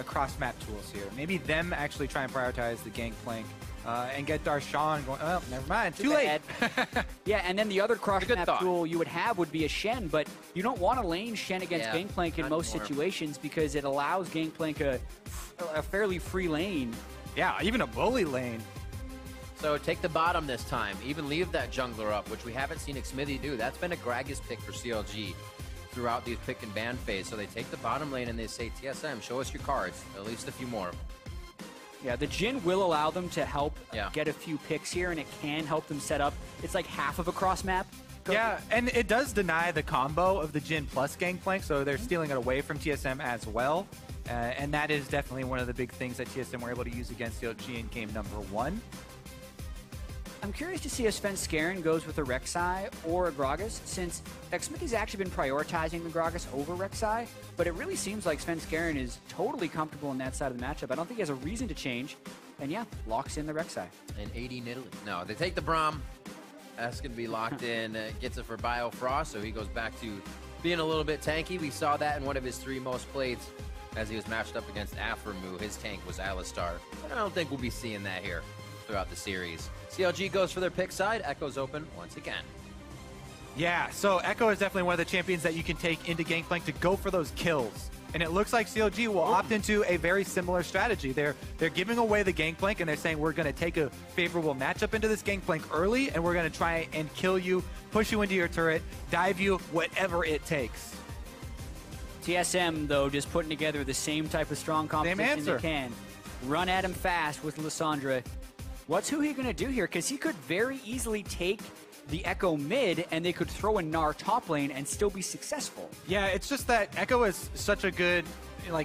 cross-map tools here. Maybe them actually try and prioritize the Gangplank and get Darshan going. Oh, never mind. Too late. Yeah, and then the other cross-map tool you would have would be a Shen, but you don't want to lane Shen against Gangplank in most situations because it allows Gangplank a fairly free lane. Yeah, even a bully lane. So take the bottom this time. Even leave that jungler up, which we haven't seen Xmithy do. That's been a Gragas pick for CLG throughout these pick and ban phase. So they take the bottom lane and they say, TSM, show us your cards. At least a few more. Yeah, the Jhin will allow them to help get a few picks here, and it can help them set up. It's like half of a cross map. Yeah, and it does deny the combo of the Jhin plus Gangplank, so they're stealing it away from TSM as well. And that is definitely one of the big things that TSM were able to use against CLG in game number 1. I'm curious to see if Svenskeren goes with a Rek'Sai or a Gragas, since Xmithy's actually been prioritizing the Gragas over Rek'Sai, but it really seems like Svenskeren is totally comfortable in that side of the matchup. I don't think he has a reason to change, and yeah, locks in the Rek'Sai. And 80 Nidalee. No, they take the Braum. That's going to be locked in. Gets it for Biofrost, so he goes back to being a little bit tanky. We saw that in one of his 3 most played as he was matched up against Aphromoo. His tank was Alistar. But I don't think we'll be seeing that here throughout the series. CLG goes for their pick side. Echo's open once again. Yeah, so Echo is definitely one of the champions that you can take into Gangplank to go for those kills. And it looks like CLG will opt into a very similar strategy. They're giving away the Gangplank, and they're saying we're going to take a favorable matchup into this Gangplank early, and we're going to try and kill you, push you into your turret, dive you, whatever it takes. TSM, though, just putting together the same type of strong competition they can. Run at him fast with Lissandra. What's he going to do here? Because he could very easily take the Echo mid, and they could throw a Gnar top lane and still be successful. Yeah, it's just that Echo is such a good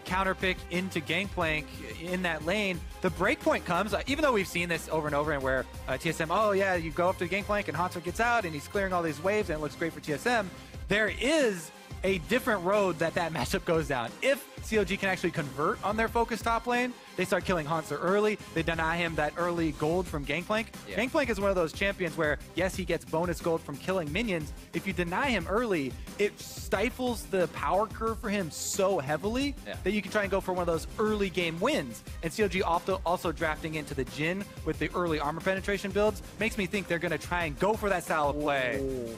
counter pick into Gangplank in that lane. The breakpoint comes, even though we've seen this over and over, and where TSM, oh yeah, you go up to Gangplank and Hanzo gets out and he's clearing all these waves and it looks great for TSM. There is a different road that matchup goes down. If CLG can actually convert on their focus top lane, they start killing Hanzo early. They deny him that early gold from Gangplank. Yeah. Gangplank is one of those champions where, yes, he gets bonus gold from killing minions. If you deny him early, it stifles the power curve for him so heavily that you can try and go for one of those early game wins. And CLG also drafting into the Jhin with the early armor penetration builds makes me think they're going to try and go for that style of play. Ooh.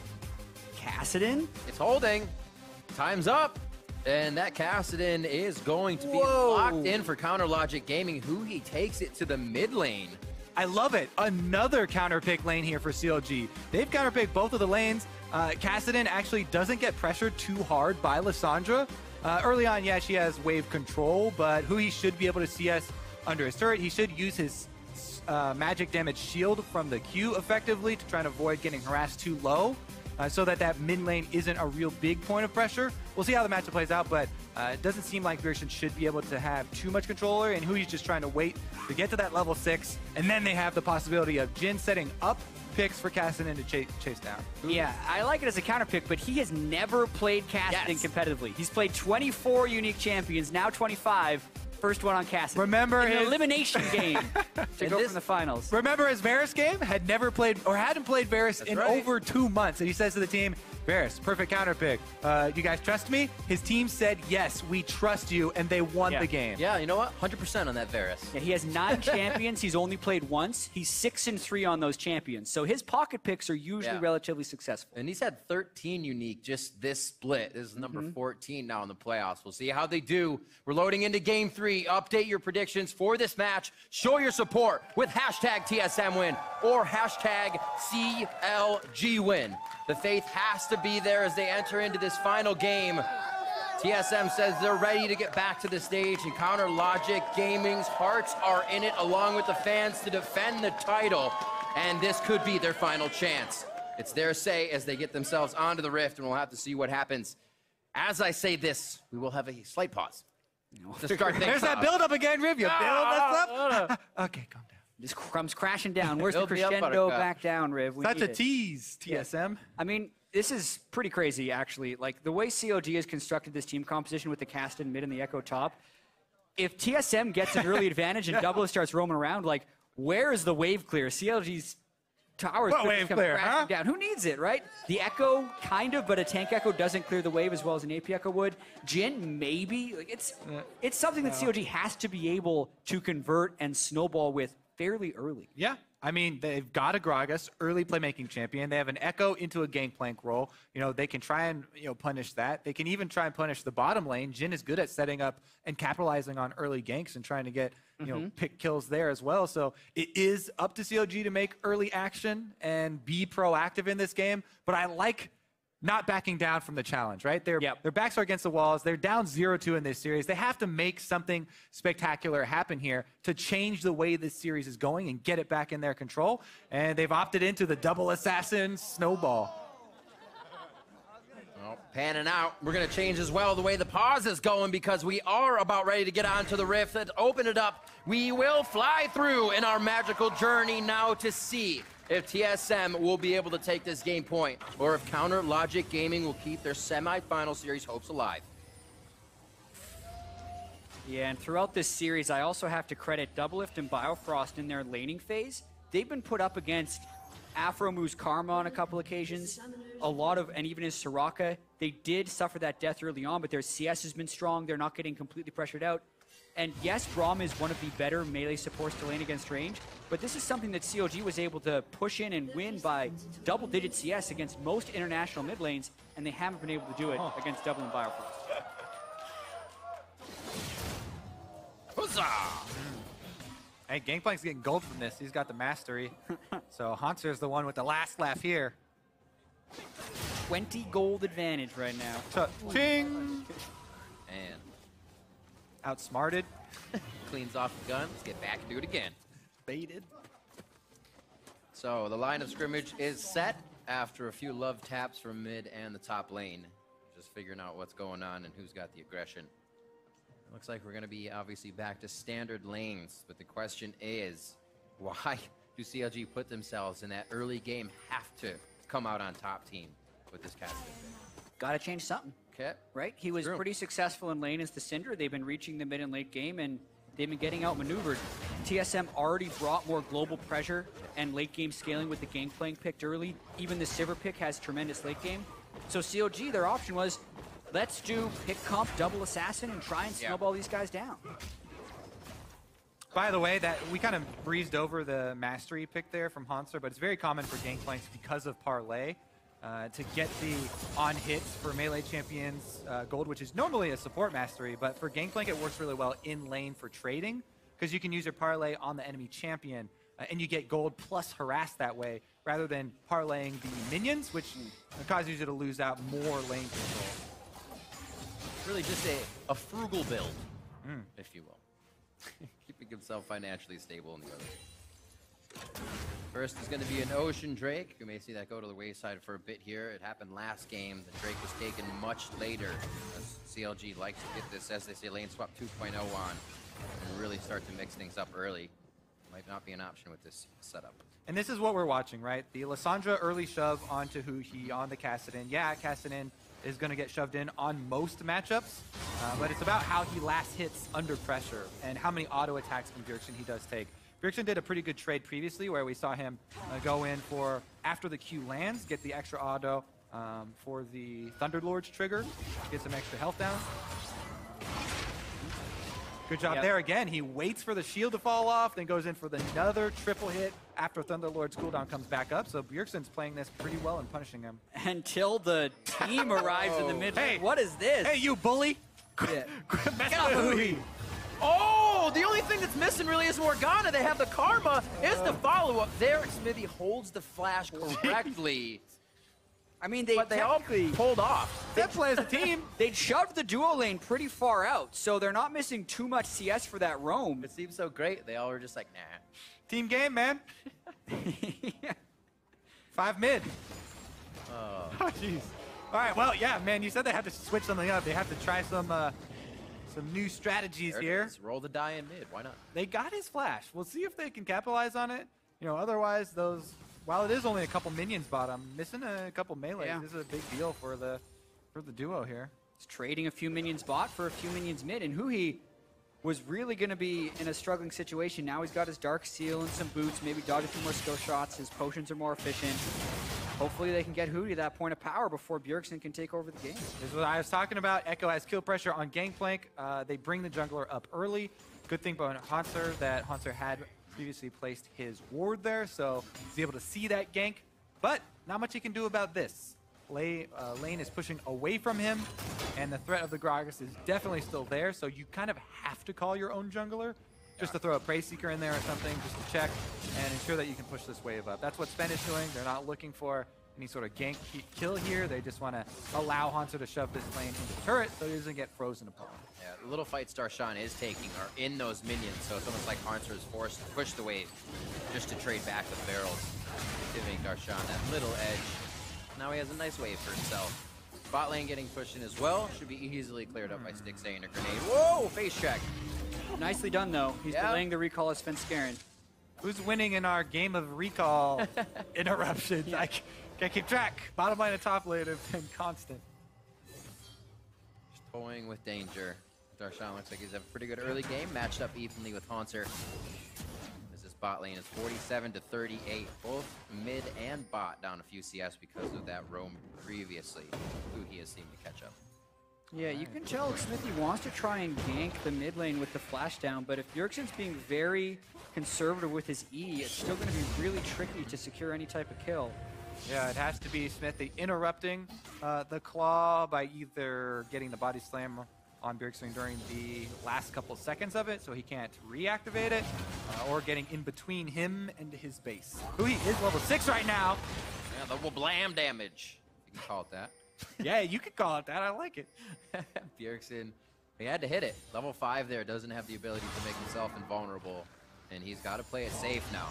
Kassadin? It's holding. Time's up. And that Kassadin is going to be locked in for Counter Logic Gaming, who he takes it to the mid lane. I love it. Another counter pick lane here for CLG. They've counter picked both of the lanes. Kassadin actually doesn't get pressured too hard by Lissandra. Early on, yeah, she has wave control, but who he should be able to CS under his turret, he should use his magic damage shield from the Q effectively to try and avoid getting harassed too low. So that mid lane isn't a real big point of pressure. We'll see how the matchup plays out, but it doesn't seem like Version should be able to have too much control, and Hui's just trying to wait to get to that level 6, and then they have the possibility of Jhin setting up picks for Kassadin to chase down. Yeah, I like it as a counter pick, but he has never played Kassadin competitively. He's played 24 unique champions, now 25. First one on Kassadin. Remember in his an elimination game to go from the finals. Remember his Varus game? Had never played or hadn't played Varus in over 2 months. And he says to the team, Varus, perfect counter pick. You guys trust me? His team said, yes, we trust you, and they won the game. Yeah, you know what? 100% on that Varus. Yeah, he has 9 champions. He's only played once. He's 6-3 on those champions. So his pocket picks are usually relatively successful. And he's had 13 unique just this split. This is number 14 now in the playoffs. We'll see how they do. We're loading into game 3. Update your predictions for this match. Show your support with hashtag TSM win or hashtag CLG win. The faith has to be there as they enter into this final game. TSM says they're ready to get back to the stage, and Counter Logic Gaming's hearts are in it along with the fans to defend the title, and this could be their final chance. It's their say as they get themselves onto the rift, and we'll have to see what happens. As I say this, we will have a slight pause to start things There's that build-up again, Riv. You build us up. Okay, calm down. This comes crashing down. Where's the crescendo back down, Riv? That's a tease, TSM. Yeah. I mean, this is pretty crazy, actually. Like, the way CLG has constructed this team composition with the Kassadin mid and the Echo top, if TSM gets an early advantage and Double starts roaming around, like, where is the wave clear? CLG's towers wave clear, huh? down. Who needs it, right? The Echo, kind of, but a tank Echo doesn't clear the wave as well as an AP Echo would. Jhin, maybe. Like, it's something that CLG has to be able to convert and snowball with fairly early. Yeah. I mean, they've got a Gragas, early playmaking champion. They have an Echo into a Gangplank role. You know, they can try and, punish that. They can even try and punish the bottom lane. Jhin is good at setting up and capitalizing on early ganks and trying to get, pick kills there as well. So it is up to CLG to make early action and be proactive in this game. But I like not backing down from the challenge, right? Their backs are against the walls. They're down 0-2 in this series. They have to make something spectacular happen here to change the way this series is going and get it back in their control. And they've opted into the double assassin snowball. Well, panning out. We're going to change as well the way the pause is going because we are about ready to get onto the rift. Let's open it up. We will fly through in our magical journey now to see if TSM will be able to take this game point, or if Counter Logic Gaming will keep their semifinal series hopes alive. Yeah, and throughout this series, I also have to credit Doublelift and Biofrost in their laning phase. They've been put up against Afromu's Karma on a couple occasions, and even his Soraka. They did suffer that death early on, but their CS has been strong. They're not getting completely pressured out. And yes, Braum is one of the better melee supports to lane against range, but this is something that CLG was able to push in and win by double-digit CS against most international mid lanes, and they haven't been able to do it against Double and Biofrost. Huzzah! Hey, Gangplank's getting gold from this. He's got the mastery. So Hauntzer's the one with the last laugh here. 20 gold advantage right now. Ching! And outsmarted. Cleans off the gun. Let's get back and do it again. Baited. So the line of scrimmage is set after a few love taps from mid and the top lane. Just figuring out what's going on and who's got the aggression. Looks like we're going to be obviously back to standard lanes, but the question is, why do CLG put themselves in that early game have to come out on top team with this cast? Gotta change something. Okay. Right? He was pretty successful in lane as the Cinder. They've been reaching the mid and late game, and they've been getting outmaneuvered. TSM already brought more global pressure and late game scaling with the Gangplank picked early. Even the Sivir pick has tremendous late game. So CLG, their option was, let's do pick comp, double assassin, and try and snowball these guys down. By the way, that we kind of breezed over the mastery pick there from Haunzer, but it's very common for Gangplanks because of parlay to get the on hits for melee champions gold, which is normally a support mastery, but for Gangplank it works really well in lane for trading because you can use your parlay on the enemy champion and you get gold plus harass that way rather than parlaying the minions, which causes you to lose out more lane control. Really just a frugal build, if you will. Keeping himself financially stable in the other. First is going to be an Ocean Drake. You may see that go to the wayside for a bit here. It happened last game. The Drake was taken much later. As CLG likes to get this, as they say, lane swap 2.0 on and really start to mix things up early. Might not be an option with this setup. And this is what we're watching, right? The Lissandra early shove onto Huhi on the Kassadin. Yeah, Kassadin is going to get shoved in on most matchups, but it's about how he last hits under pressure and how many auto attacks from Bjergsen he does take. Bjergsen did a pretty good trade previously where we saw him go in for, after the Q lands, get the extra auto for the Thunderlord's trigger, get some extra health down. Good job there again. He waits for the shield to fall off, then goes in for another triple hit after Thunderlord's cooldown comes back up. So Bjergsen's playing this pretty well and punishing him. Until the team arrives in the mid lane. Hey, what is this? Hey, you bully! Yeah. Get off of Huhi! Oh, the only thing that's missing really is Morgana. They have the Karma. Is the follow-up there. Smithy holds the flash correctly. I mean, they all pulled off. That plays the team. They shoved the duo lane pretty far out, so they're not missing too much CS for that roam. It seems so great. They all were just like, nah. Team game, man. 5 mid. Oh, jeez. All right, well, yeah, man, you said they had to switch something up. They have to try some new strategies here. Roll the die in mid. Why not? They got his flash. We'll see if they can capitalize on it. You know, otherwise, while it is only a couple minions bottom, missing a couple melees. This is a big deal for the duo here. It's trading a few minions bot for a few minions mid, and Huhi, was really going to be in a struggling situation. Now he's got his Dark Seal and some boots, maybe dodge a few more skill shots. His potions are more efficient. Hopefully they can get Hootie to that point of power before Bjergsen can take over the game. This is what I was talking about. Echo has kill pressure on Gangplank. They bring the jungler up early. Good thing about Hanser that Hanser had previously placed his ward there, so he's able to see that gank. But not much he can do about this. Lane is pushing away from him, and the threat of the Gragas is definitely still there, so you kind of have to call your own jungler just to throw a Prey Seeker in there or something, just to check and ensure that you can push this wave up. That's what Sven is doing. They're not looking for any sort of gank kill here. They just want to allow Hanser to shove this lane into turret so he doesn't get frozen upon. Yeah, the little fights Darshan is taking are in those minions, so it's almost like Hanser is forced to push the wave just to trade back the barrels, giving Darshan that little edge. Now he has a nice wave for himself. Bot lane getting pushed in as well. Should be easily cleared up by Stixay and a grenade. Whoa, face check. Nicely done, though. He's delaying the recall of Svenskeren. Who's winning in our game of recall interruptions? I can't keep track. Bottom lane and top lane have been constant. Just toying with danger. Darshan looks like he's having a pretty good early game, matched up evenly with Hanser. As this bot lane is 47-38. Both mid and bot down a few CS because of that roam previously. He has seemed to catch up. Yeah, you can tell Smithy wants to try and gank the mid lane with the flash down, but if Bjergsen's being very conservative with his E, it's still going to be really tricky to secure any type of kill. Yeah, it has to be Smithy interrupting the claw by either getting the body slam on Bjergsen during the last couple seconds of it so he can't reactivate it, or getting in between him and his base. He is level 6 right now. Yeah, level blam damage. You can call it that. Yeah, you could call it that. I like it. Bjergsen, he had to hit it. Level 5 there doesn't have the ability to make himself invulnerable, and he's got to play it safe now.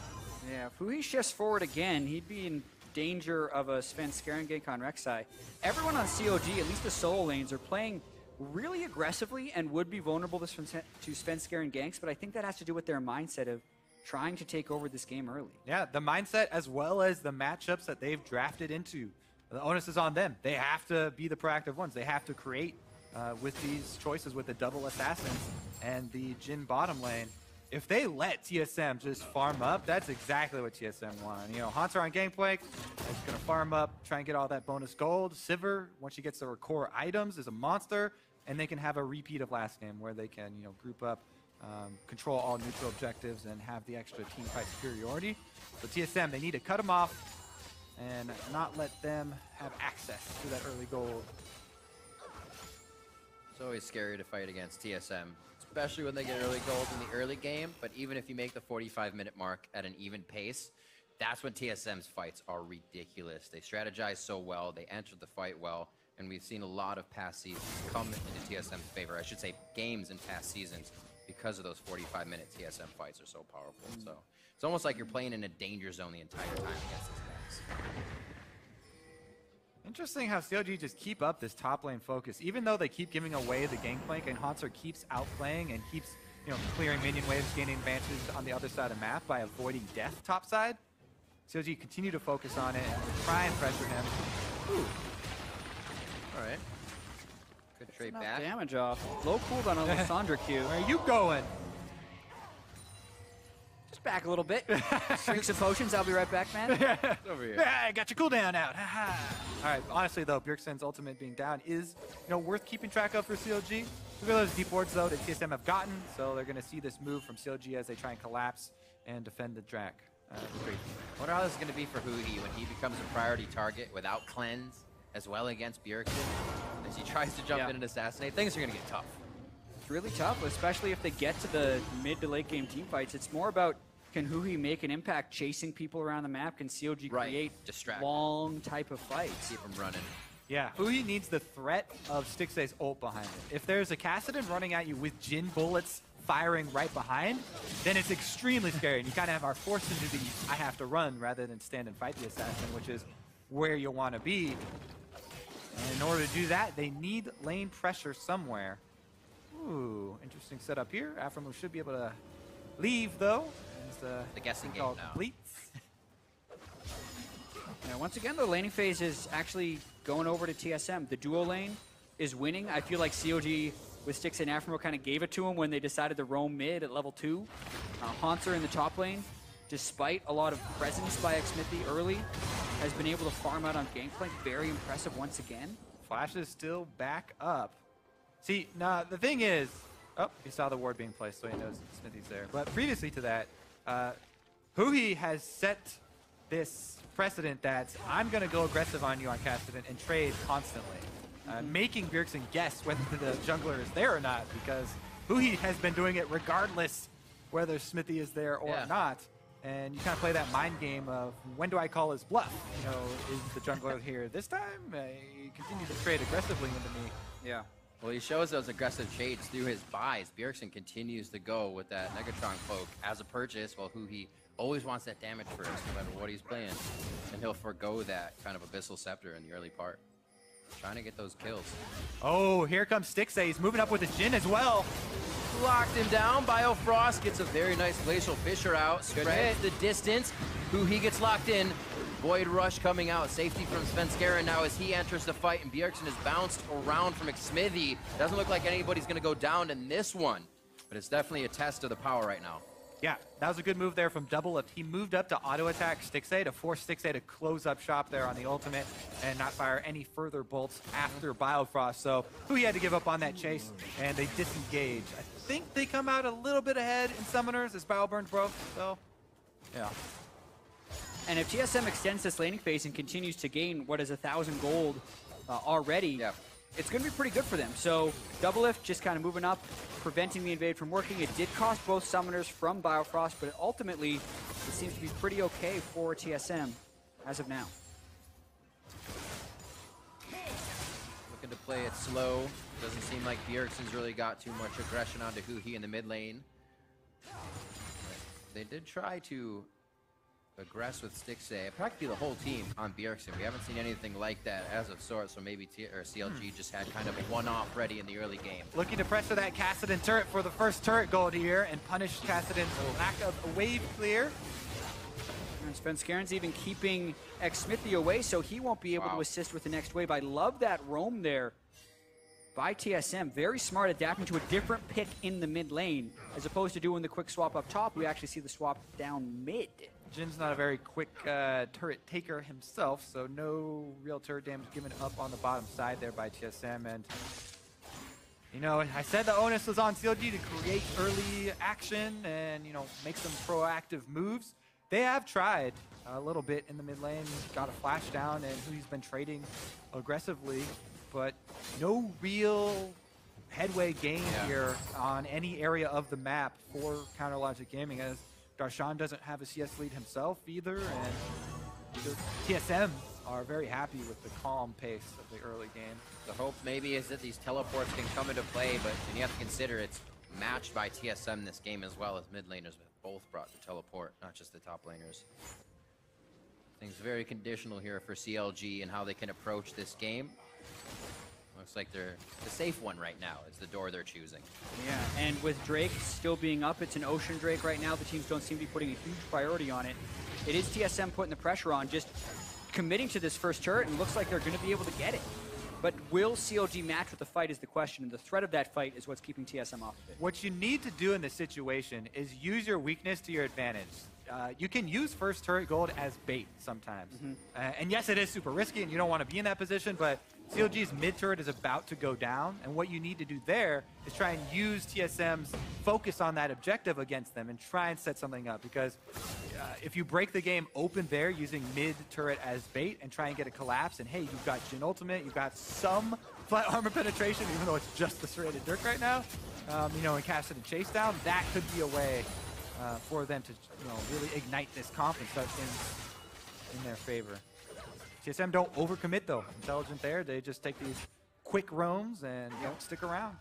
Yeah, if Fuhi shifts forward again, he'd be in danger of a Svenskeren gank on Rek'Sai. Everyone on CLG, at least the solo lanes, are playing really aggressively and would be vulnerable to Svenskeren ganks, but I think that has to do with their mindset of trying to take over this game early. Yeah, the mindset as well as the matchups that they've drafted into. The onus is on them. They have to be the proactive ones. They have to create with these choices with the double assassins and the Jhin bottom lane. If they let TSM just farm up, that's exactly what TSM want. You know, Hanser on Gangplank is going to farm up, try and get all that bonus gold. Sivir, once she gets her core items, is a monster, and they can have a repeat of last game where they can, you know, group up, control all neutral objectives, and have the extra team fight superiority. So TSM, they need to cut them off and not let them have access to that early gold. It's always scary to fight against TSM, especially when they get early gold in the early game. But even if you make the 45-minute mark at an even pace, that's when TSM's fights are ridiculous. They strategize so well, they enter the fight well, and we've seen a lot of past seasons come into TSM's favor. I should say games in past seasons because of those 45-minute TSM fights are so powerful. So it's almost like you're playing in a danger zone the entire time against these guys. Interesting how CLG just keep up this top lane focus, even though they keep giving away the Gangplank and Hanser keeps outplaying and keeps, you know, clearing minion waves, gaining advantages on the other side of the map by avoiding death topside. CLG continue to focus on it and try and pressure him. Ooh. All right. Good trade back. Damage off. Low cooldown on Lissandra Q. Where are you going? Just back a little bit. Drink some potions. I'll be right back, man. Over here. Yeah, I got your cooldown out. All right. Honestly, though, Bjergsen's ultimate being down is, you know, worth keeping track of for CLG. Look at those deep wards, though, that TSM have gotten, so they're going to see this move from CLG as they try and collapse and defend the Drac. I wonder how this is going to be for Hootie when he becomes a priority target without cleanse, as well against Bjergsen. As he tries to jump in and assassinate, things are going to get tough. It's really tough, especially if they get to the mid to late game team fights. It's more about, can Hootie make an impact chasing people around the map? Can CLG create long type of fights? Keep them running. Yeah, Hootie needs the threat of Stixay's ult behind it. If there's a Kassadin running at you with Jhin bullets firing right behind, then it's extremely scary. And you kind of are forced into the I have to run rather than stand and fight the assassin, which is where you want to be. And in order to do that, they need lane pressure somewhere. Ooh, interesting setup here. Aframu should be able to leave, though. The guessing game now. Completes. Yeah, once again, the laning phase is actually going over to TSM. The duo lane is winning. I feel like CLG with Stix and Aframo kind of gave it to him when they decided to roam mid at level 2. Haunter in the top lane, despite a lot of presence by Xmithy early, has been able to farm out on Gangplank. Very impressive once again. Flash is still back up. See, now the thing is, oh, he saw the ward being placed, so he knows Smithy's there. But previously to that, Huhi has set this precedent that I'm going to go aggressive on you on Cassidy and trade constantly, making Bjergsen guess whether the jungler is there or not, because Huhi has been doing it regardless whether Smithy is there or not. And you kind of play that mind game of, when do I call his bluff? You know, is the jungler here this time? He continues to trade aggressively into me. Yeah. Well, he shows those aggressive shades through his buys. Bjergsen continues to go with that Negatron cloak as a purchase, while Huhi always wants that damage first, no matter what he's playing. And he'll forego that kind of Abyssal Scepter in the early part. Trying to get those kills. Oh, here comes Stixay. He's moving up with the Jhin as well. Locked him down. Biofrost gets a very nice Glacial Fissure out. Spreads the distance. Huhi gets locked in. Void Rush coming out. Safety from Svenskeren now as he enters the fight, and Bjergsen is bounced around from Xmithy. Doesn't look like anybody's going to go down in this one, but it's definitely a test of the power right now. Yeah, that was a good move there from Doublelift. He moved up to auto-attack Stixay to force Stixay to close up shop there on the ultimate and not fire any further bolts after Biofrost. So Huhi had to give up on that chase, and they disengage. I think they come out a little bit ahead in Summoners as Bioburn broke, so yeah. And if TSM extends this laning phase and continues to gain what is 1,000 gold already, it's going to be pretty good for them. So Doublelift just kind of moving up, preventing the invade from working. It did cost both Summoners from Biofrost, but ultimately it seems to be pretty okay for TSM as of now. Looking to play it slow. Doesn't seem like Bjergsen's really got too much aggression onto Huhi in the mid lane. They did try to aggress with Stixay, practically the whole team on Bjergsen. We haven't seen anything like that as of sort, so maybe CLG just had kind of a one-off ready in the early game. Looking to pressure that Kassadin turret for the first turret gold here and punish Kassadin's lack of a wave clear. And Svenskeren's even keeping Xmithy away, so he won't be able to assist with the next wave. I love that roam there by TSM. Very smart, adapting to a different pick in the mid lane. As opposed to doing the quick swap up top, we actually see the swap down mid. Jin's not a very quick turret taker himself, so no real turret damage given up on the bottom side there by TSM. And, you know, I said the onus was on CLG to create early action and, you know, make some proactive moves. They have tried a little bit in the mid lane, got a flash down, and he's been trading aggressively, but no real headway gained here on any area of the map for Counter Logic Gaming, as Darshan doesn't have a CS lead himself either, and the TSM are very happy with the calm pace of the early game. The hope maybe is that these teleports can come into play, but you have to consider it's matched by TSM this game as well, as mid laners have both brought the teleport, not just the top laners. Things very conditional here for CLG and how they can approach this game. Looks like they're the safe one right now. It's the door they're choosing. Yeah, and with Drake still being up, it's an Ocean Drake right now. The teams don't seem to be putting a huge priority on it. It is TSM putting the pressure on, just committing to this first turret, and looks like they're going to be able to get it. But will CLG match with the fight is the question, and the threat of that fight is what's keeping TSM off of it. What you need to do in this situation is use your weakness to your advantage. You can use first turret gold as bait sometimes. And yes, it is super risky, and you don't want to be in that position, but CLG's mid turret is about to go down, and what you need to do there is try and use TSM's focus on that objective against them and try and set something up, because if you break the game open there using mid turret as bait and try and get a collapse, and hey, you've got Jhin ultimate, you've got some flat armor penetration, even though it's just the serrated Dirk right now, you know, and cast it and chase down, that could be a way for them to, you know, really ignite this comp and start in their favor. TSM don't overcommit though. Intelligent there. They just take these quick roams and don't stick around.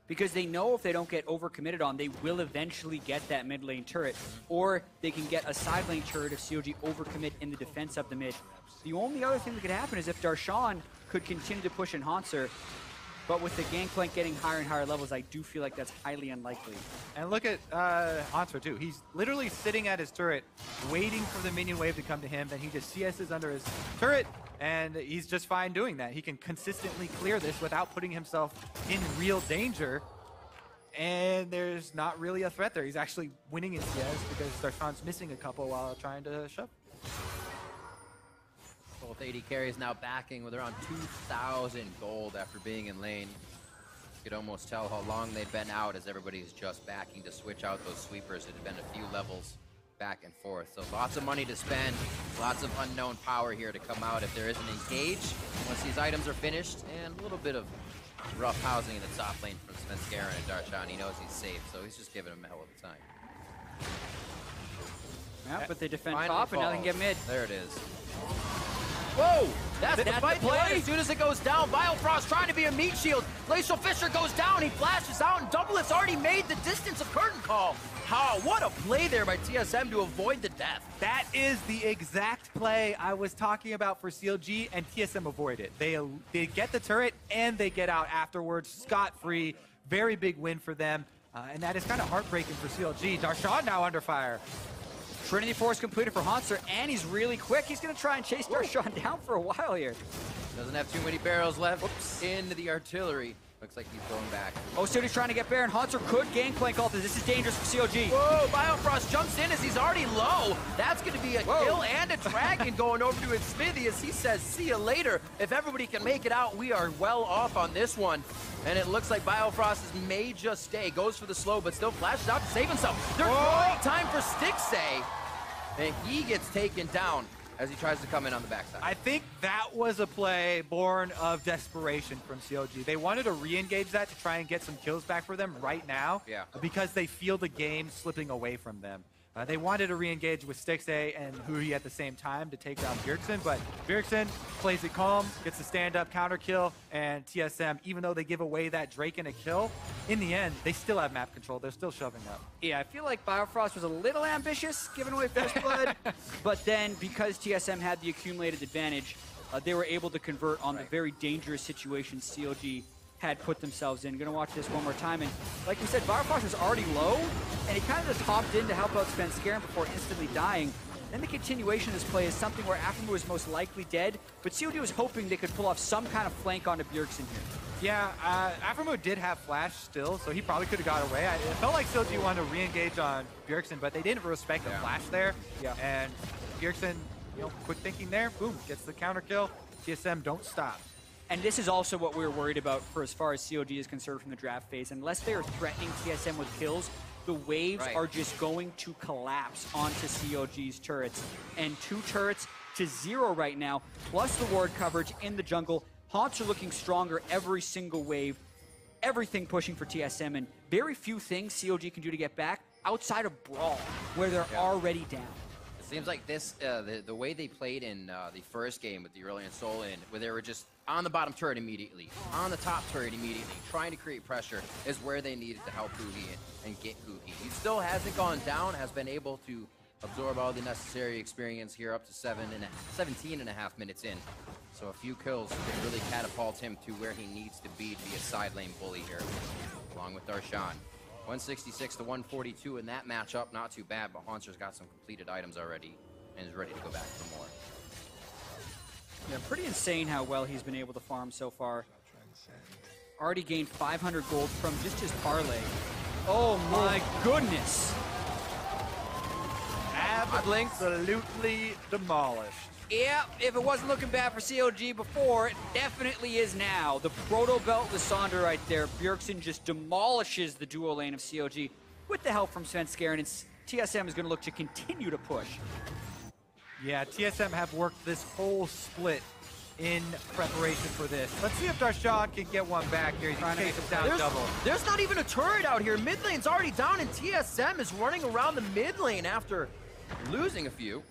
Because they know if they don't get overcommitted on, they will eventually get that mid lane turret. Or they can get a side lane turret if CLG overcommit in the defense of the mid. The only other thing that could happen is if Darshan could continue to push in Haunter. But with the Gangplank getting higher and higher levels, I do feel like that's highly unlikely. And look at Haunter too. He's literally sitting at his turret, waiting for the minion wave to come to him. Then he just CS's under his turret, and he's just fine doing that. He can consistently clear this without putting himself in real danger. and there's not really a threat there. He's actually winning in CS because Darshan's missing a couple while trying to shove. Both AD carries now backing with around 2,000 gold after being in lane. You could almost tell how long they've been out as everybody's just backing to switch out those sweepers. It had been a few levels back and forth. So lots of money to spend, lots of unknown power here to come out if there is an engage once these items are finished, and a little bit of rough housing in the top lane from Svenskeren and Darshan. He knows he's safe, so he's just giving him a hell of a time. Yeah, but they defend top and now they can get mid. There it is. Whoa! That's the fight play. As soon as it goes down, Biofrost trying to be a meat shield. Glacial Fisher goes down, he flashes out, and Doublelift's already made the distance of curtain call. What a play there by TSM to avoid the death. That is the exact play I was talking about for CLG, and TSM avoid it. They get the turret, and they get out afterwards, scot-free. Very big win for them, and that is kind of heartbreaking for CLG. Darshan now under fire. Trinity Force completed for Hauntzer, and he's really quick. He's going to try and chase Darshan down for a while here. Doesn't have too many barrels left. Into the artillery. Looks like he's going back. Oh, City's trying to get Baron. Hauntzer could gangplank all this. This is dangerous for CLG. Whoa, Biofrost jumps in as he's already low. That's going to be a kill and a dragon going over to his Smithy as he says, see you later. If everybody can make it out, we are well off on this one. And it looks like Biofrost may just stay. Goes for the slow, but still flashes out to save himself. There's great time for Stixay. And he gets taken down as he tries to come in on the backside. I think that was a play born of desperation from CLG. They wanted to re-engage that to try and get some kills back for them right now because they feel the game slipping away from them. They wanted to re-engage with Stixay and Hui at the same time to take down Bjergsen, but Bjergsen plays it calm, gets the stand-up counter kill, and TSM, even though they give away that Drake and a kill, in the end, they still have map control. They're still shoving up. Yeah, I feel like Biofrost was a little ambitious, giving away first blood, but then because TSM had the accumulated advantage, they were able to convert on the very dangerous situation CLG had put themselves in. Gonna watch this one more time, and like we said, Biofrost was already low, and he kind of just hopped in to help out Svenskeren before instantly dying. Then the continuation of this play is something where Aphromoo was most likely dead, but CLG was hoping they could pull off some kind of flank onto Bjergsen here. Yeah, Aphromoo did have flash still, so he probably could have got away. It felt like CLG wanted to re-engage on Bjergsen, but they didn't respect the flash there. Yeah. And Bjergsen, quick thinking there, boom, gets the counter kill. TSM don't stop. And this is also what we were worried about for as far as CLG is concerned from the draft phase. Unless they are threatening TSM with kills, the waves are just going to collapse onto CLG's turrets. And 2 turrets to 0 right now, plus the ward coverage in the jungle. Haunts are looking stronger every single wave. Everything pushing for TSM, and very few things CLG can do to get back outside of Brawl, where they're already down. It seems like this, the way they played in the first game with the Aurelion Sol in, where they were just on the bottom turret immediately, on the top turret immediately, trying to create pressure, is where they needed to help Hui and get Hui. He still hasn't gone down, has been able to absorb all the necessary experience here up to 17 and a half minutes in. So a few kills can really catapult him to where he needs to be a side lane bully here, along with Darshan. 166 to 142 in that matchup, not too bad, but Hauntzer's got some completed items already and is ready to go back for more. Yeah, pretty insane how well he's been able to farm so far. Already gained 500 gold from just his parlay. Oh my goodness! Absolutely demolished. Yeah, if it wasn't looking bad for CLG before, it definitely is now. The Proto Belt Lissandra right there. Bjergsen just demolishes the duo lane of CLG with the help from Svenskeren, and TSM is going to look to continue to push. Yeah, TSM have worked this whole split in preparation for this. Let's see if Darshan can get one back here. He's trying to chase him down double. There's not even a turret out here. Mid lane's already down, and TSM is running around the mid lane after losing a few.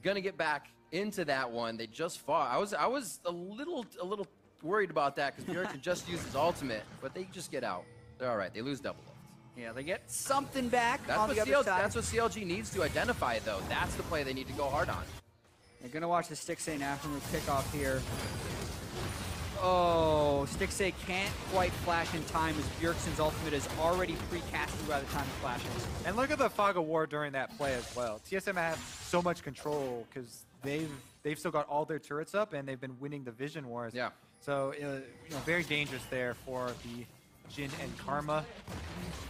Gonna get back into that one. They just fought. I was a little worried about that because Bjergsen just used his ultimate, but they just get out. They're all right. They lose double lift. Yeah, they get something back That's on what the other side. That's what CLG needs to identify, though. That's the play they need to go hard on. They're gonna watch the Stixay and Aphromoo pick off here. Oh, Stixay can't quite flash in time as Bjergsen's ultimate is already pre-casted by the time it flashes. And look at the Fog of War during that play as well. TSM have so much control because they've still got all their turrets up and they've been winning the Vision Wars. Yeah. So very dangerous there for the Jin and Karma.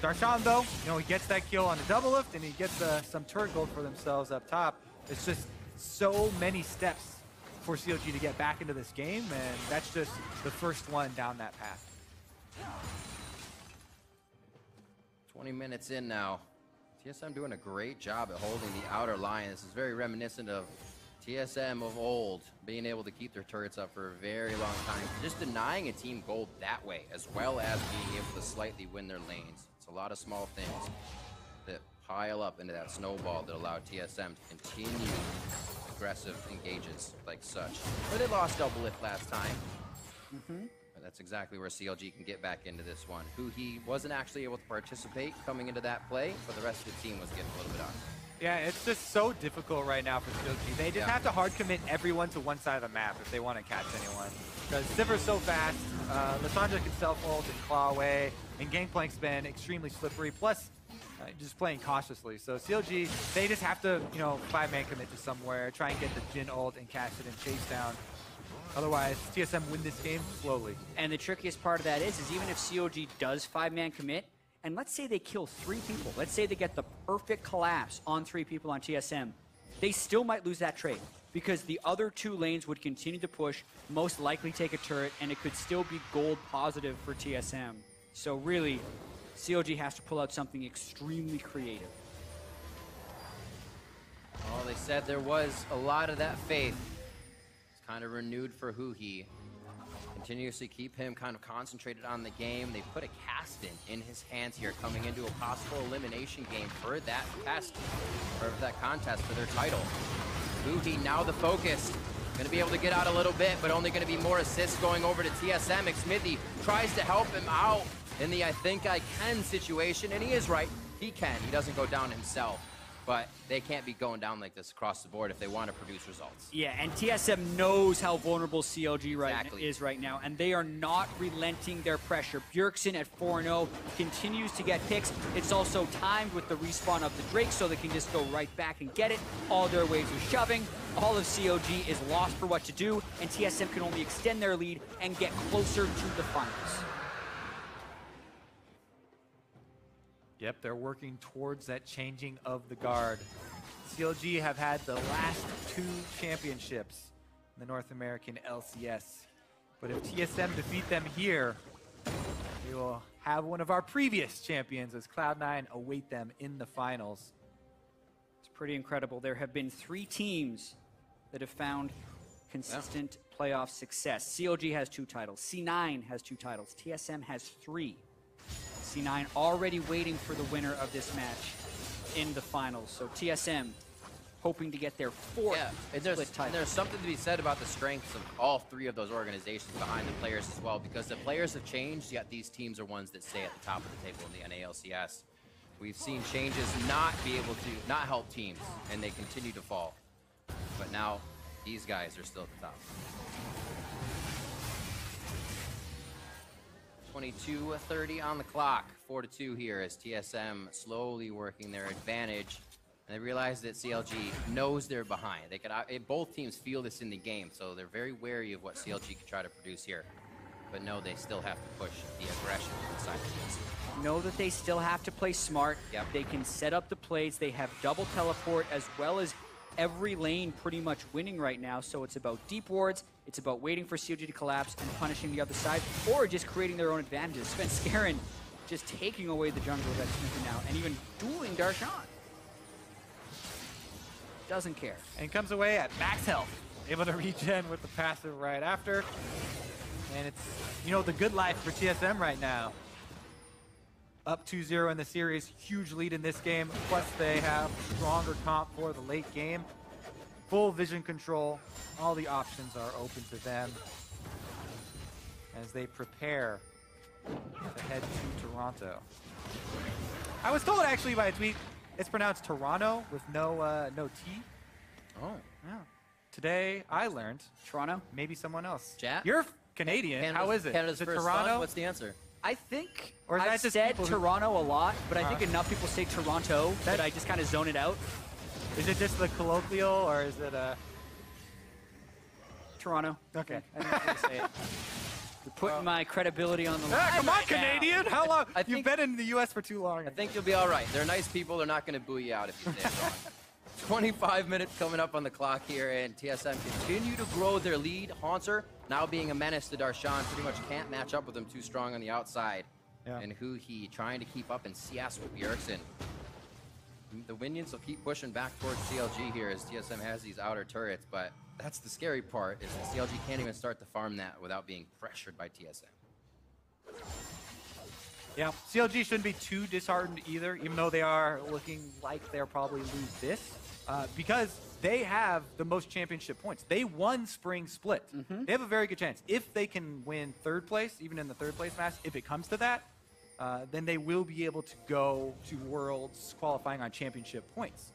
Darshan, though, you know, he gets that kill on the double lift, and he gets some turret gold for themselves up top. It's just so many steps for CLG to get back into this game, and that's just the first one down that path. 20 minutes in now. TSM doing a great job at holding the outer line. This is very reminiscent of TSM of old, being able to keep their turrets up for a very long time. Just denying a team gold that way, as well as being able to slightly win their lanes. It's a lot of small things that pile up into that snowball that allow TSM to continue aggressive engages like such. But they lost double lift last time. But that's exactly where CLG can get back into this one. He wasn't actually able to participate coming into that play, but the rest of the team was getting a little bit on. Yeah, it's just so difficult right now for CLG. They just have to hard commit everyone to one side of the map if they want to catch anyone. Because Sivir's so fast, Lissandra can self-ult and claw away, and Gangplank's been extremely slippery, plus just playing cautiously. So CLG, they just have to, you know, 5-man commit to somewhere, try and get the Jin ult and catch it and chase down. Otherwise, TSM win this game slowly. And the trickiest part of that is even if CLG does 5-man commit, and let's say they kill 3 people, let's say they get the perfect collapse on 3 people on TSM, they still might lose that trade because the other 2 lanes would continue to push, most likely take a turret, and it could still be gold positive for TSM. So really, CLG has to pull out something extremely creative. Well, they said there was a lot of that faith. It's kind of renewed for Huhi. Continuously keep him kind of concentrated on the game. They put a cast in his hands here coming into a possible elimination game for that test, or that contest for their title. Huhi now the focus. Going to be able to get out a little bit, but only going to be more assists going over to TSM. Xmithy tries to help him out in the I think I can situation, and he is right. He can. He doesn't go down himself. But they can't be going down like this across the board if they want to produce results. Yeah, and TSM knows how vulnerable CLG is right now, and they are not relenting their pressure. Bjergsen at 4-0 continues to get picks. It's also timed with the respawn of the Drake, so they can just go right back and get it. All their waves are shoving. All of CLG is lost for what to do, and TSM can only extend their lead and get closer to the finals. Yep, they're working towards that changing of the guard. CLG have had the last 2 championships in the North American LCS. But if TSM defeat them here, they will have one of our previous champions as Cloud9 await them in the finals. It's pretty incredible. There have been 3 teams that have found consistent playoff success. CLG has 2 titles. C9 has 2 titles. TSM has 3. C9 already waiting for the winner of this match in the finals. So TSM hoping to get their 4th split title. And there's something to be said about the strengths of all 3 of those organizations behind the players as well, because the players have changed, yet these teams are ones that stay at the top of the table in the NA LCS. We've seen changes not be able to not help teams, and they continue to fall. But now these guys are still at the top. 22:30 on the clock, 4-2 here as TSM slowly working their advantage. And they realize that CLG knows they're behind. They could, both teams feel this in the game, so they're very wary of what CLG can try to produce here. But no, they still have to push the aggression inside the teams. Know that they still have to play smart. Yep. They can set up the plays. They have double teleport as well as every lane pretty much winning right now. So it's about deep wards. It's about waiting for CLG to collapse and punishing the other side, or just creating their own advantages. Sven just taking away the jungle that's Smithy now, and even dueling Darshan. Doesn't care. And comes away at max health. Able to regen with the passive right after. And it's, you know, the good life for TSM right now. Up 2-0 in the series, huge lead in this game. Plus they have stronger comp for the late game. Full vision control. All the options are open to them as they prepare to head to Toronto. I was told actually by a tweet, it's pronounced Toronto with no T. Oh. Yeah. Today I learned. Toronto? Maybe someone else. Chat? You're Canadian. How is it? Canada's is it first Toronto? son? What's the answer? I think or is I've that just said Toronto a lot, but I think Uh-huh. enough people say Toronto that I just kind of zone it out. Is it just the colloquial, or is it Toronto. Okay. I think I'm gonna say it. You're putting my credibility on the line. Come on, right Canadian! Now. How long? You've been in the U.S. for too long. I think you'll be all right. They're nice people. They're not going to boo you out if you stay wrong. 25 minutes coming up on the clock here, and TSM continue to grow their lead. Haunter now being a menace to Darshan, pretty much can't match up with him too strong on the outside. Yeah. And Huhi trying to keep up in CS with Bjergsen. The Minions will keep pushing back towards CLG here as TSM has these outer turrets, but that's the scary part, is that CLG can't even start to farm that without being pressured by TSM. Yeah, CLG shouldn't be too disheartened either, even though they are looking like they'll probably lose this, because they have the most championship points. They won Spring Split. They have a very good chance. If they can win third place, even in the third place match, if it comes to that, then they will be able to go to Worlds qualifying on championship points.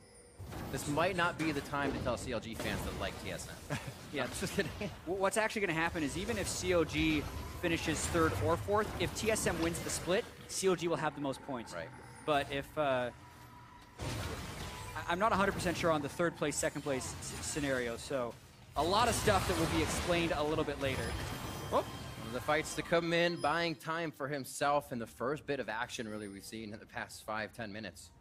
This might not be the time to tell CLG fans that like TSM. Yeah, what's actually going to happen is even if CLG finishes third or fourth, if TSM wins the split, CLG will have the most points. Right. But if I'm not 100% sure on the third place, second place scenario, so a lot of stuff that will be explained a little bit later. Oh. The fights to come in, buying time for himself in the first bit of action really we've seen in the past 5-10 minutes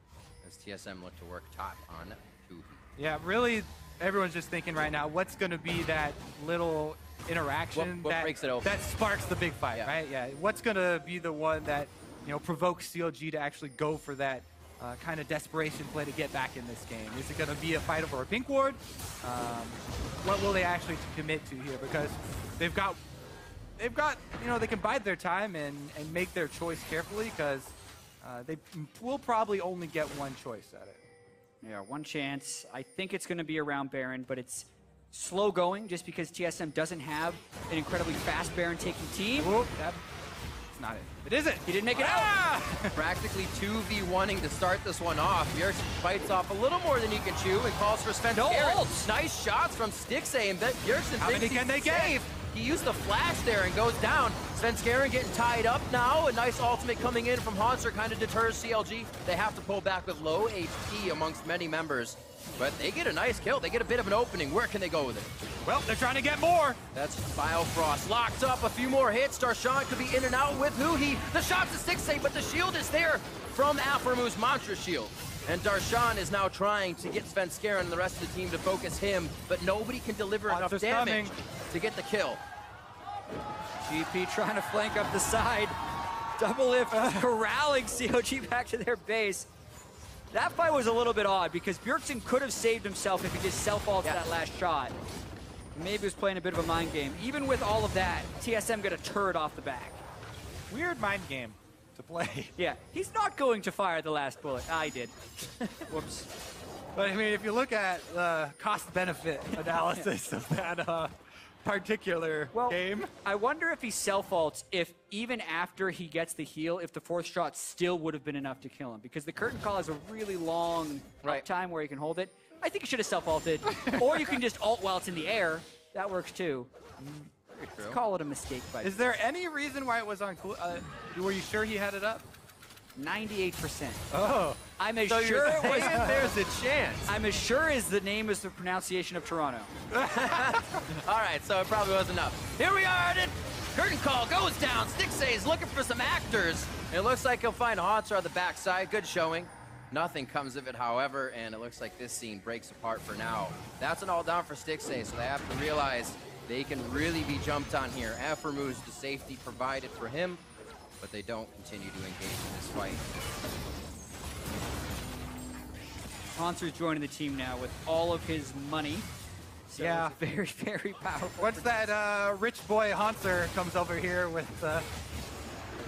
as TSM look to work top on Huhi. Yeah, really, everyone's just thinking right now, what's going to be that little interaction what breaks it open? That sparks the big fight, right? Yeah, what's going to be the one that, you know, provokes CLG to actually go for that kind of desperation play to get back in this game? Is it going to be a fight over a pink ward? What will they actually commit to here? Because they've got, you know, they can bide their time and make their choice carefully, because they will probably only get one choice at it. Yeah, one chance. I think it's going to be around Baron, but it's slow going just because TSM doesn't have an incredibly fast Baron taking team. Whoop, that's not it. It isn't. He didn't make it out. Practically 2v1ing to start this one off. Bjergsen fights off a little more than he can chew and calls for Sven. No ults. Nice shots from Stixxay, and Bjergsen How many can they get? He used the flash there and goes down. Svenskeren getting tied up now. A nice ultimate coming in from Haunter kind of deters CLG. They have to pull back with low HP amongst many members. But they get a nice kill. They get a bit of an opening. Where can they go with it? Well, they're trying to get more. That's Biofrost. Locked up. A few more hits. Darshan could be in and out with Huhi. The shot to Stixxay, but the shield is there from Aphromu's Mantra Shield. And Darshan is now trying to get Svenskeren and the rest of the team to focus him, but nobody can deliver enough damage to get the kill. GP trying to flank up the side. Double lift, corralling CLG back to their base. That fight was a little bit odd because Bjergsen could have saved himself if he just self-ulted that last shot. Maybe he was playing a bit of a mind game. Even with all of that, TSM got a turret off the back. Weird mind game to play. Yeah, he's not going to fire the last bullet. I did. Whoops. But I mean, if you look at the cost-benefit analysis of that particular game. I wonder if he self-ults, if even after he gets the heal, if the fourth shot still would have been enough to kill him. Because the curtain call has a really long time where you can hold it. I think he should have self-ulted. Or you can just ult while it's in the air. That works too. Let's call it a mistake by Is there any reason why it was on cool? Were you sure he had it up? 98%. Oh. I'm as sure it was. There's a chance. I'm as sure as the name is the pronunciation of Toronto. All right, so it probably was enough. Here we are at it. Curtain call goes down. Stixxay is looking for some actors. It looks like he'll find Haunter on the backside. Good showing. Nothing comes of it, however, and it looks like this scene breaks apart for now. That's an all down for Stixxay, so they have to realize they can really be jumped on here. Aphromu's the safety provided for him, but they don't continue to engage in this fight. Haunter's joining the team now with all of his money. So yeah. It's very, very powerful. Once that rich boy Haunter comes over here with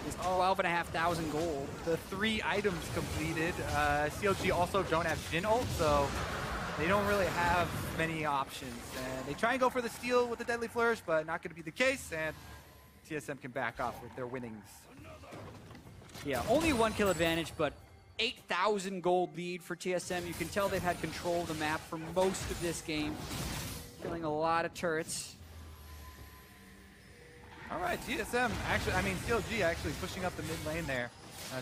his 12,500 gold. The 3 items completed. CLG also don't have Jhin ult, so they don't really have many options. And they try and go for the steal with the Deadly Flourish, but not going to be the case. And TSM can back off with their winnings. Yeah, only 1 kill advantage, but 8,000 gold lead for TSM. You can tell they've had control of the map for most of this game. Killing a lot of turrets. All right, TSM, CLG actually pushing up the mid lane there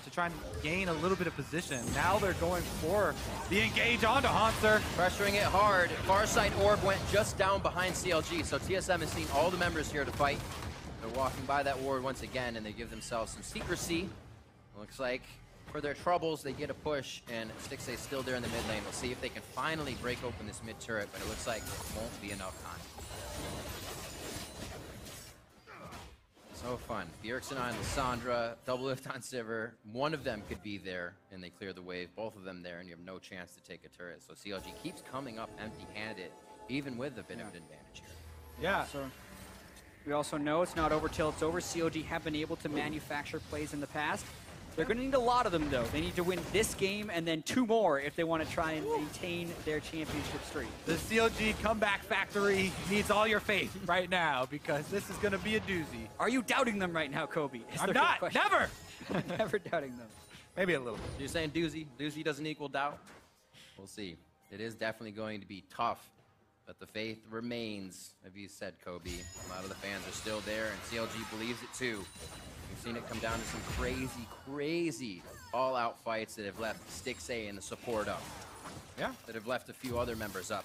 to try and gain a little bit of position. Now they're going for the engage onto Haunter. Pressuring it hard. Farside Orb went just down behind CLG, so TSM has seen all the members here to fight. They're walking by that ward once again, and they give themselves some secrecy. Looks like for their troubles, they get a push, and Stixxay's still there in the mid lane. We'll see if they can finally break open this mid turret, but it looks like it won't be enough time. So fun. Bjergsen on Lissandra, double lift on Sivir. One of them could be there, and they clear the wave. Both of them there, and you have no chance to take a turret. So CLG keeps coming up empty-handed, even with a bit of an advantage here. Yeah. So we also know it's not over till it's over. CLG have been able to manufacture plays in the past. They're going to need a lot of them, though. They need to win this game and then 2 more if they want to try and maintain their championship streak. The CLG comeback factory needs all your faith right now because this is going to be a doozy. Are you doubting them right now, Kobe? I'm not. Never. Never doubting them. Maybe a little bit. You're saying doozy? Doozy doesn't equal doubt? We'll see. It is definitely going to be tough, but the faith remains, as you said, Kobe. A lot of the fans are still there, and CLG believes it too. We've seen it come down to some crazy all-out fights that have left Stixxay and the support up. Yeah. That have left a few other members up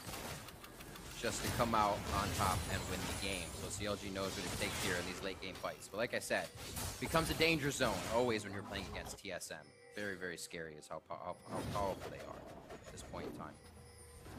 just to come out on top and win the game. So CLG knows what it takes here in these late-game fights. But like I said, it becomes a danger zone always when you're playing against TSM. Very scary is how powerful they are at this point in time.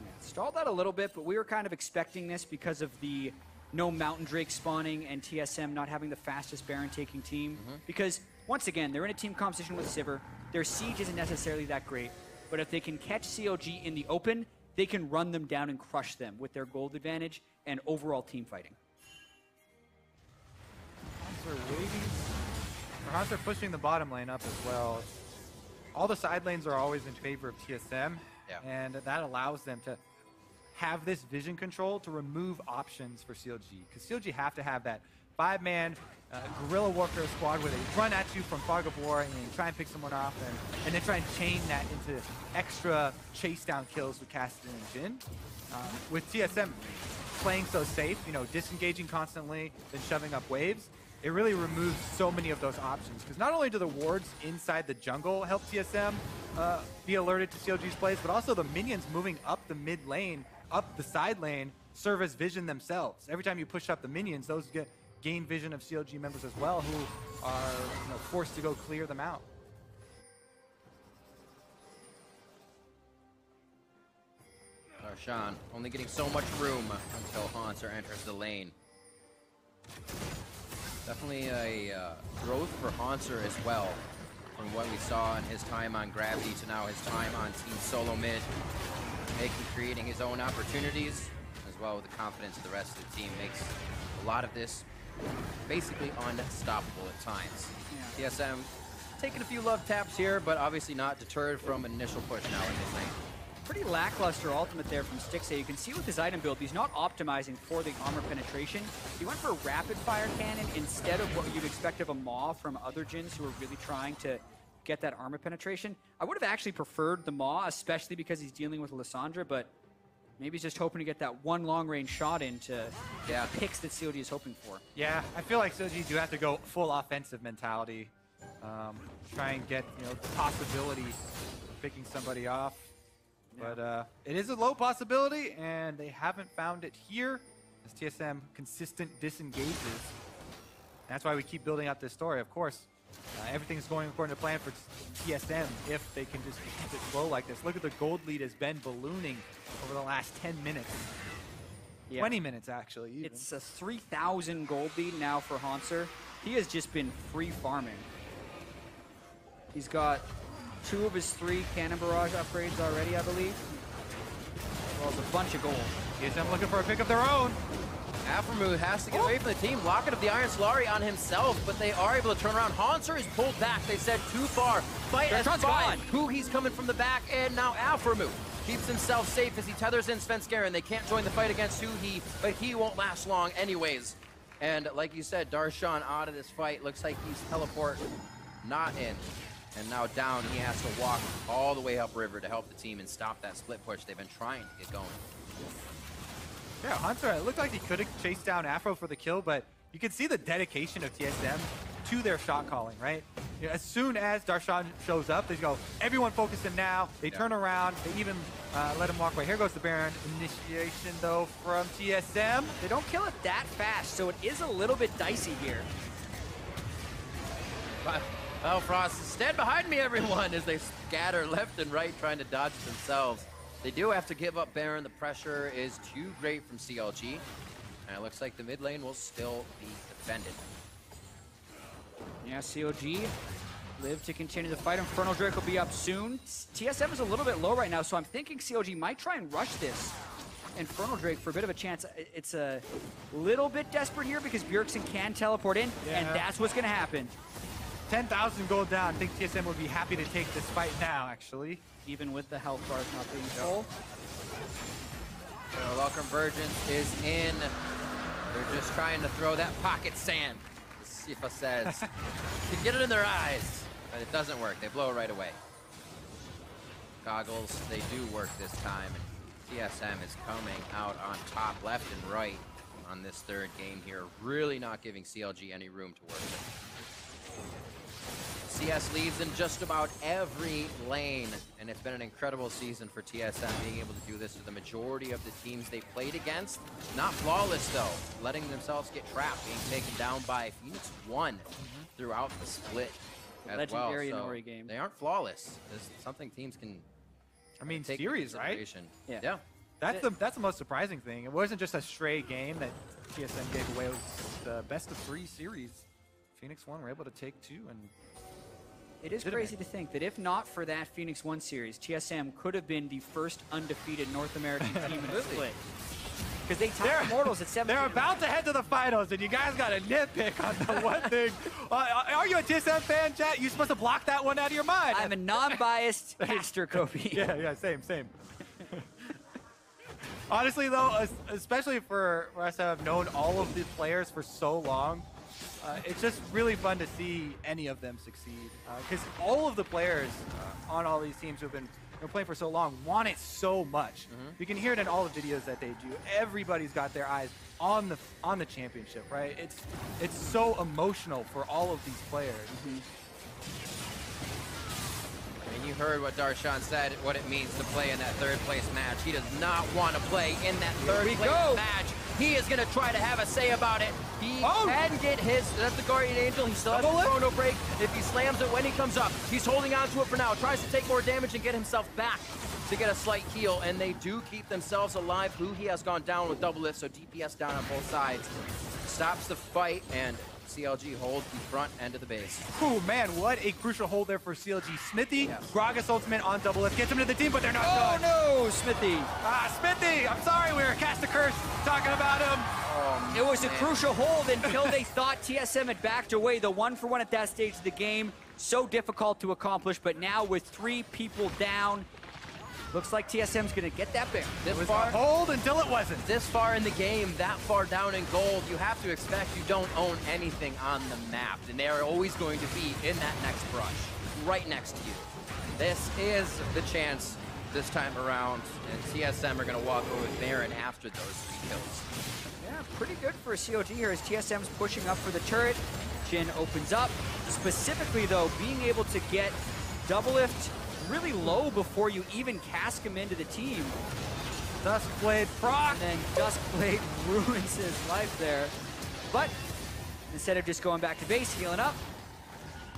Yeah, stalled out a little bit, but we were kind of expecting this because of the no Mountain Drake spawning and TSM not having the fastest Baron taking team. Because, once again, they're in a team competition with Sivir. Their siege isn't necessarily that great, but if they can catch CLG in the open, they can run them down and crush them with their gold advantage and overall team fighting. They're pushing the bottom lane up as well. All the side lanes are always in favor of TSM, and that allows them to have this vision control to remove options for CLG. Because CLG have to have that 5-man guerrilla warfare squad where they run at you from Fog of War and try and pick someone off and then try and chain that into extra chase down kills with Cassidon and Jhin. With TSM playing so safe, you know, disengaging constantly, then shoving up waves, it really removes so many of those options. Because not only do the wards inside the jungle help TSM be alerted to CLG's plays, but also the minions moving up the mid lane, up the side lane, serve as vision themselves. Every time you push up the minions, those gain vision of CLG members as well, who are forced to go clear them out. Darshan only getting so much room until Haunter enters the lane. Definitely a growth for Haunter as well, from what we saw in his time on Gravity to now his time on Team SoloMid. Creating his own opportunities, as well with the confidence of the rest of the team, makes a lot of this basically unstoppable at times. TSM taking a few love taps here, but obviously not deterred from an initial push now in this lane. Pretty lackluster ultimate there from Stixxay. You can see with his item build, he's not optimizing for the armor penetration. He went for a rapid fire cannon instead of what you'd expect of a Maw from other Jins who are really trying to get that armor penetration. I would have actually preferred the Maw, especially because he's dealing with Lissandra, but maybe he's just hoping to get that one long-range shot in to get the picks that CLG is hoping for. Yeah, I feel like CLG do have to go full offensive mentality. Try and get the possibility of picking somebody off. But it is a low possibility, and they haven't found it here as TSM consistent disengages. That's why we keep building up this story, of course. Everything's going according to plan for TSM if they can just keep it slow like this. Look at the gold lead has been ballooning over the last 10 minutes. 20 minutes, actually. Even. It's a 3,000 gold lead now for Haunter. He has just been free farming. He's got 2 of his 3 cannon barrage upgrades already, I believe. As well as a bunch of gold. TSM looking for a pick of their own. Aphromuth has to get away from the team. Locket of the Iron Solari on himself, but they are able to turn around. Haunter is pulled back. They said too far. Fight as fine. Who he's coming from the back, and now Aphromuth keeps himself safe as he tethers in Svenskeren. They can't join the fight against Huhi, but he won't last long anyways. And like you said, Darshan out of this fight. Looks like he's teleport not in. And now down, he has to walk all the way upriver to help the team and stop that split push they've been trying to get going. Yeah, Haunter, it looked like he could have chased down Afro for the kill, but you can see the dedication of TSM to their shot calling, right? You know, as soon as Darshan shows up, they go, everyone focus in now. They turn around. They even let him walk away. Here goes the Baron initiation, though, from TSM. They don't kill it that fast, so it is a little bit dicey here. Well, Frost, stand behind me, everyone, as they scatter left and right trying to dodge themselves. They do have to give up Baron. The pressure is too great from CLG. And it looks like the mid lane will still be defended. Yeah, CLG live to continue the fight. Infernal Drake will be up soon. TSM is a little bit low right now, so I'm thinking CLG might try and rush this Infernal Drake for a bit of a chance. It's a little bit desperate here because Bjergsen can teleport in, and that's what's going to happen. 10,000 gold down. I think TSM would be happy to take this fight now, actually. Even with the health bars not being full. Well, Convergence is in. They're just trying to throw that pocket sand. The Sifa says. You can get it in their eyes, but it doesn't work. They blow it right away. Goggles, they do work this time. And TSM is coming out on top, left and right on this third game here. Really not giving CLG any room to work with. CS leads in just about every lane, and it's been an incredible season for TSM being able to do this to the majority of the teams they played against. Not flawless though, letting themselves get trapped, being taken down by Phoenix 1 throughout the split as legendary well. So Nori game. they aren't flawless. There's something teams can take series, right? Yeah. That's the most surprising thing. It wasn't just a stray game that TSM gave away. It was the best of 3 series. Phoenix 1 were able to take 2, and it is crazy to think that if not for that Phoenix 1 series, TSM could have been the first undefeated North American team in the split. Because they tied Immortals at 7. They're about to head to the finals, and you guys got a nitpick on the one thing. Are you a TSM fan, chat? You're supposed to block that one out of your mind. I'm a non-biased caster, Kobe. Yeah, same. Honestly, though, especially for us to have known all of the players for so long, it's just really fun to see any of them succeed. Because all of the players on all these teams who have been playing for so long want it so much. You can hear it in all the videos that they do. Everybody's got their eyes on the championship, right? It's so emotional for all of these players. And you heard what Darshan said, what it means to play in that third place match. He does not want to play in that third place match. He is going to try to have a say about it. He can get his, that's the Guardian Angel. He still has the Chrono Break. If he slams it when he comes up, he's holding on to it for now. Tries to take more damage and get himself back to get a slight heal. And they do keep themselves alive. He has gone down with double lift, so DPS down on both sides. Stops the fight, and CLG holds the front end of the base. Oh man, what a crucial hold there for CLG. Smithy, Gragas ultimate on double lift, gets him to the team, but they're not done. Oh no, Smithy. Smithy, I'm sorry, we were cast a curse talking about him. It was a crucial hold until they thought TSM had backed away. The 1-for-1 at that stage of the game, so difficult to accomplish, but now with 3 people down, looks like TSM's gonna get that bear. This far, hold until it wasn't. This far in the game, that far down in gold, you have to expect you don't own anything on the map. And they are always going to be in that next brush, right next to you. This is the chance this time around, and TSM are gonna walk over with Baron after those 3 kills. Yeah, pretty good for CLG here as TSM's pushing up for the turret. Jhin opens up. Specifically though, being able to get double lift really low before you even cast him into the team. Duskblade proc! And then Duskblade ruins his life there. But instead of just going back to base, healing up,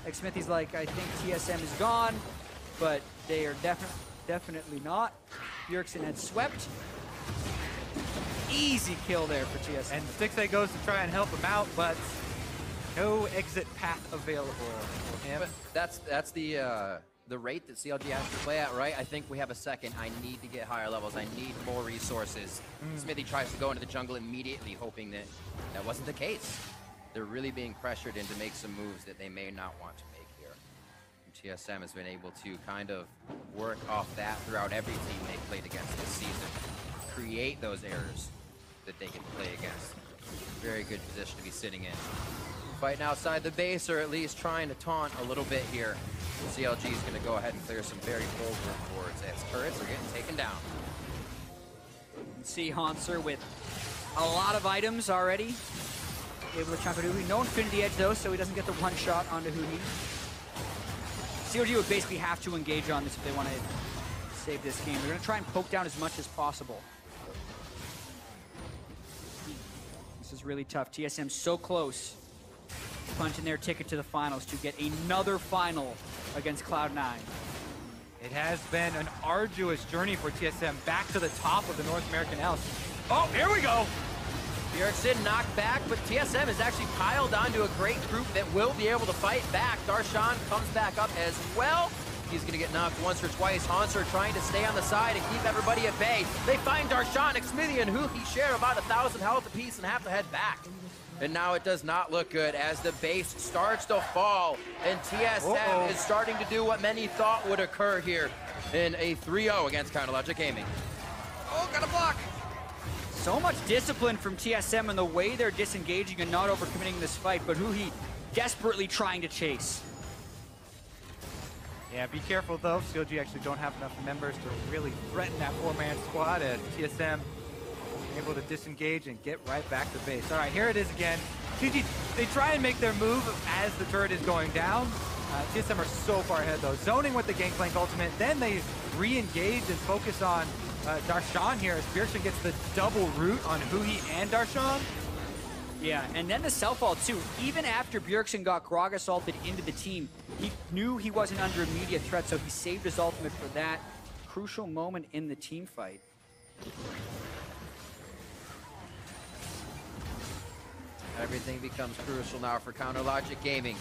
like Smithy's like, I think TSM is gone, but they are definitely not. Bjergsen had swept. Easy kill there for TSM. And Stixay goes to try and help him out, but no exit path available for him. But that's the rate that CLG has to play at, right? I think we have a second. I need to get higher levels. I need more resources. Smithy tries to go into the jungle immediately, hoping that that wasn't the case. They're really being pressured in to make some moves that they may not want to make here. And TSM has been able to kind of work off that throughout every team they played against this season. Create those errors that they can play against. Very good position to be sitting in. Fighting outside the base, or at least trying to taunt a little bit here. CLG is going to go ahead and clear some very bold boards as turrets are getting taken down. You can see Hanser with a lot of items already. able to chunk at Huhi. No Infinity Edge though, so he doesn't get the one shot onto Huhi. CLG would basically have to engage on this if they want to save this game. They're going to try and poke down as much as possible. This is really tough. TSM so close, punching their ticket to the finals to get another final against Cloud9. It has been an arduous journey for TSM back to the top of the North American LCS. Oh, here we go. Bjergsen knocked back, but TSM is actually piled onto a great group that will be able to fight back. Darshan comes back up as well. He's going to get knocked once or twice. Hanser trying to stay on the side and keep everybody at bay. They find Darshan, Xmithie, and Huhi share about 1,000 health apiece and have to head back. And now it does not look good as the base starts to fall. And TSM is starting to do what many thought would occur here in a 3-0 against CounterLogic Gaming. Oh, got a block. So much discipline from TSM in the way they're disengaging and not overcommitting this fight, but Huhi desperately trying to chase. Yeah, be careful though. CLG actually don't have enough members to really threaten that 4-man squad, as TSM able to disengage and get right back to base. All right, here it is again. CLG, they try and make their move as the turret is going down. TSM are so far ahead though. Zoning with the Gangplank ultimate, then they re-engage and focus on Darshan here as Bjergsen gets the double root on Huhi and Darshan. Yeah, and then the self-ult too. Even after Bjergsen got Grog assaulted into the team, he knew he wasn't under immediate threat, so he saved his ultimate for that crucial moment in the team fight. Everything becomes crucial now for CounterLogic Gaming.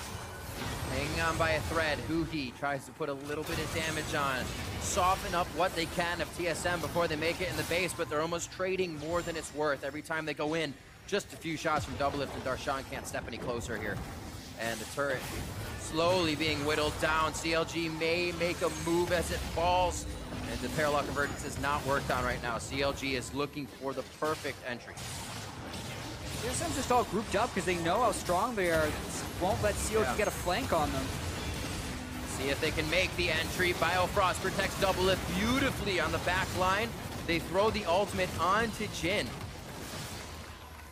Hanging on by a thread, Huhi tries to put a little bit of damage on, soften up what they can of TSM before they make it in the base, but they're almost trading more than it's worth every time they go in. Just a few shots from Doublelift, and Darshan can't step any closer here. And the turret slowly being whittled down. CLG may make a move as it falls, and the parallel convergence is not worked on right now. CLG is looking for the perfect entry. TSM's just all grouped up because they know how strong they are. Won't let CLG get a flank on them. See if they can make the entry. Biofrost protects Doublelift beautifully on the back line. They throw the ultimate onto Jhin.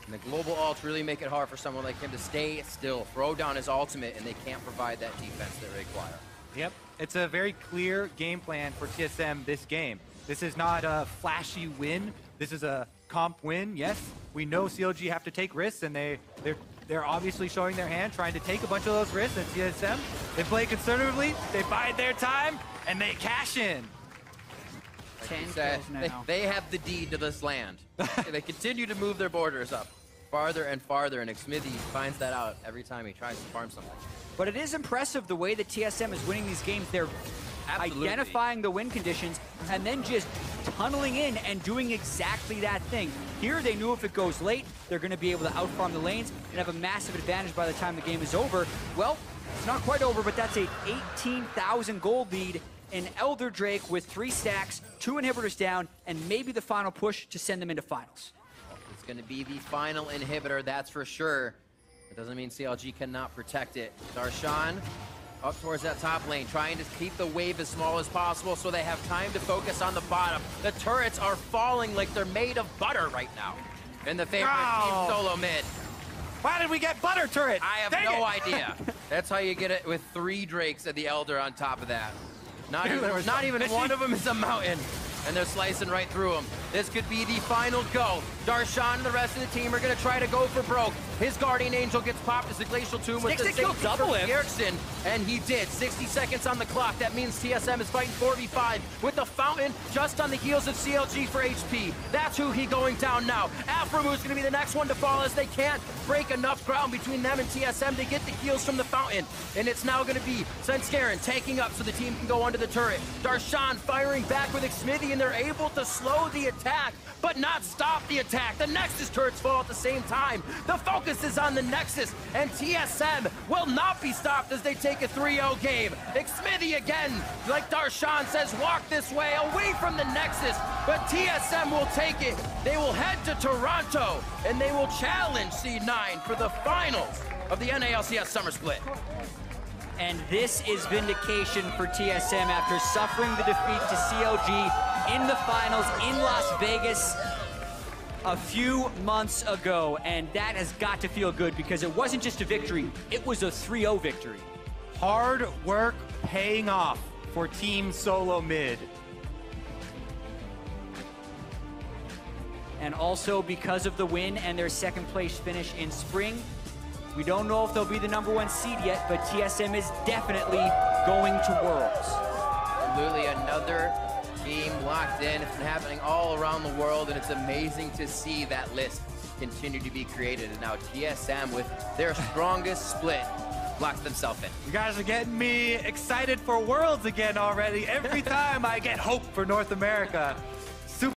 And the global ults really make it hard for someone like him to stay still, throw down his ultimate, and they can't provide that defense they require. Yep, it's a very clear game plan for TSM this game. This is not a flashy win. This is a comp win. Yes, we know CLG have to take risks, and they're obviously showing their hand, trying to take a bunch of those risks. And TSM, they play conservatively, they bide their time, and they cash in. They have the deed to this land. They continue to move their borders up farther and farther, and Xmithie finds that out every time he tries to farm something. But it is impressive the way that TSM is winning these games. They're identifying the win conditions and then just tunneling in and doing exactly that thing. Here they knew if it goes late, they're going to be able to outfarm the lanes and have a massive advantage by the time the game is over. Well, it's not quite over, but that's a 18,000 gold lead. An Elder Drake with 3 stacks, 2 inhibitors down, and maybe the final push to send them into finals. It's going to be the final inhibitor, that's for sure. It doesn't mean CLG cannot protect it. Darshan up towards that top lane, trying to keep the wave as small as possible so they have time to focus on the bottom. The turrets are falling like they're made of butter right now. In the favor of Team SoloMid. Why did we get butter turret? I have no idea. That's how you get it with 3 Drakes and the Elder on top of that. Not even one of them is a mountain, and they're slicing right through them. This could be the final go. Darshan and the rest of the team are going to try to go for broke. His Guardian Angel gets popped as the Glacial Tomb with the safety from Bjergsen, and he did. 60 seconds on the clock. That means TSM is fighting 4v5 with the Fountain just on the heels of CLG for HP. That's Huhi going down now. Aframu's going to be the next one to fall as they can't break enough ground between them and TSM to get the heals from the Fountain. And it's now going to be Senskaran taking up so the team can go under the turret. Darshan firing back with Xmithie, and they're able to slow the attack, but not stop the attack. The Nexus turrets fall at the same time. The focus is on the Nexus, and TSM will not be stopped as they take a 3-0 game. Xmithie again, like Darshan says, walk this way, away from the Nexus, but TSM will take it. They will head to Toronto, and they will challenge C9 for the finals of the NA LCS Summer Split. And this is vindication for TSM after suffering the defeat to CLG in the finals in Las Vegas. a few months ago, and that has got to feel good because it wasn't just a victory, it was a 3-0 victory. Hard work paying off for Team SoloMid. And also because of the win and their second place finish in spring, we don't know if they'll be the #1 seed yet, but TSM is definitely going to Worlds. Absolutely, another team locked in. It's been happening all around the world, and it's amazing to see that list continue to be created. And now TSM, with their strongest split, locks themselves in. You guys are getting me excited for Worlds again already. Every time I get hope for North America.